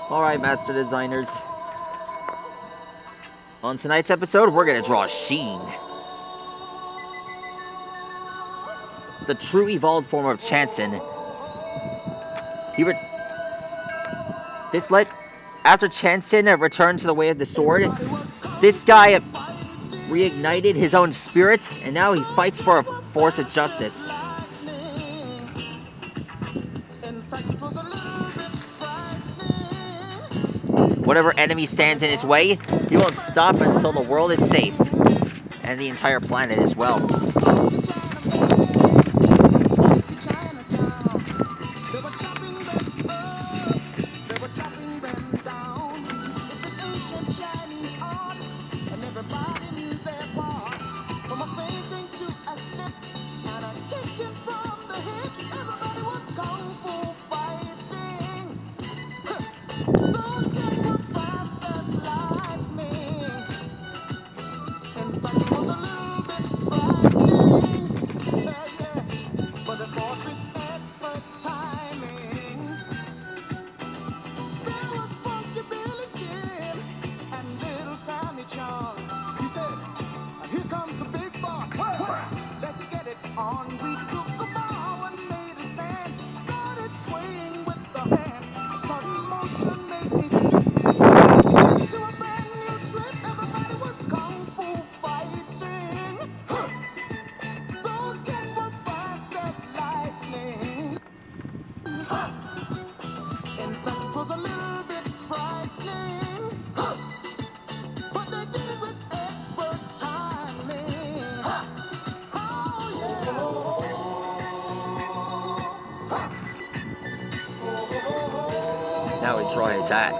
Alright, master designers. On tonight's episode, we're gonna draw Sheen. The true evolved form of Chansin. After Chansin returned to the way of the sword, this guy reignited his own spirit, and now he fights for a force of justice. Whatever enemy stands in his way, he won't stop until the world is safe, and the entire planet as well. He said, here comes the big boss. Let's get it on. We took a bow and made a stand. Started swaying with the hand. A sudden motion made me stiff. Into a brand new trip. Everybody was kung fu fighting. Those kids were fast as lightning. In fact, it was a little bit frightening. But they did it with expert timing. Oh, yeah. Now we draw his hat.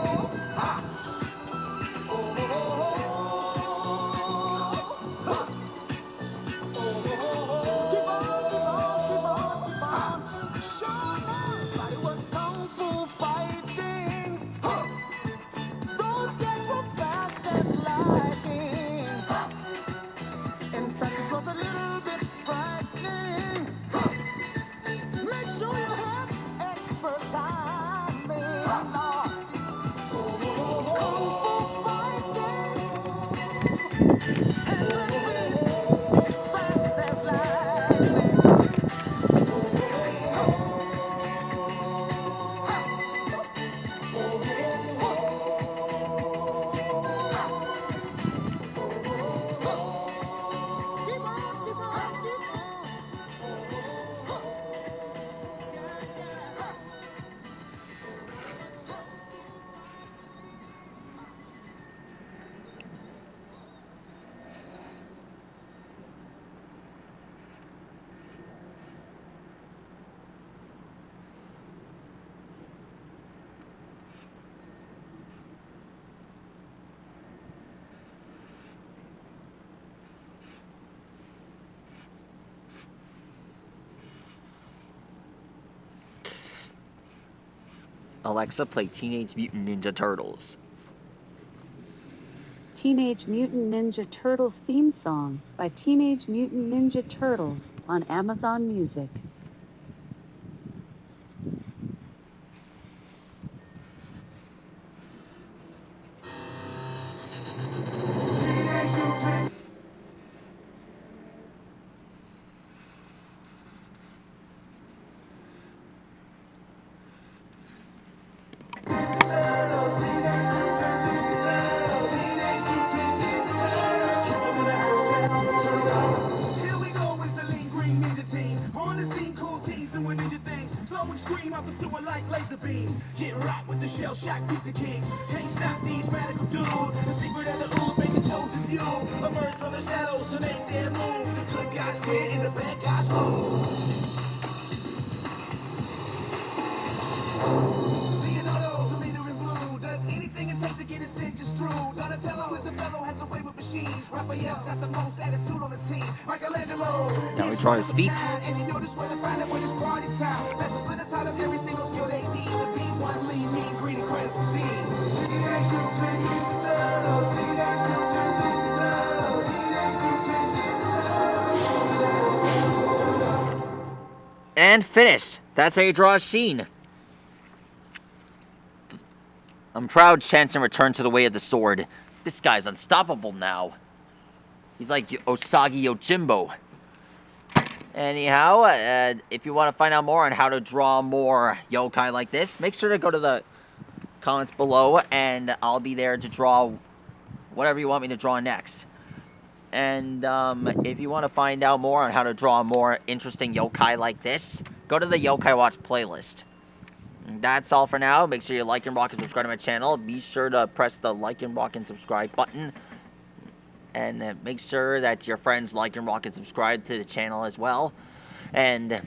Alexa, play Teenage Mutant Ninja Turtles. Teenage Mutant Ninja Turtles theme song by Teenage Mutant Ninja Turtles on Amazon Music. Get right with the shell shock pizza kings. Can't stop these radical dudes. The secret of the ooze make the chosen few emerge from the shadows to make their move. The good guys win and the bad guys lose. Leonardo's a leader in blue. Does anything it takes to get his ninjas through. Donatello is a fellow, has a way with machines. Raphael's got the most attitude on the team. Michelangelo. Now we draw his feet. And you notice where to find it when it's party time. That's a splinter out of every single skill they need to be one lean, mean, green, incredible team. Teenage Mutant Ninja Turtles. Teenage Mutant Ninja Turtles. Teenage Mutant Ninja Turtles. And finished. That's how you draw a Sheen. I'm proud Chansin returned to the way of the sword. This guy's unstoppable now. He's like Osagi Yojimbo. Anyhow, if you want to find out more on how to draw more yokai like this, make sure to go to the comments below, and I'll be there to draw whatever you want me to draw next. And if you want to find out more on how to draw more interesting yokai like this, go to the Yokai Watch playlist. That's all for now. Make sure you like and rock and subscribe to my channel. Be sure to press the like and rock and subscribe button. And make sure that your friends like and rock and subscribe to the channel as well. And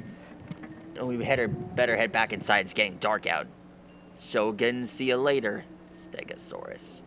we better head back inside. It's getting dark out. Shogun, see you later, Stegosaurus.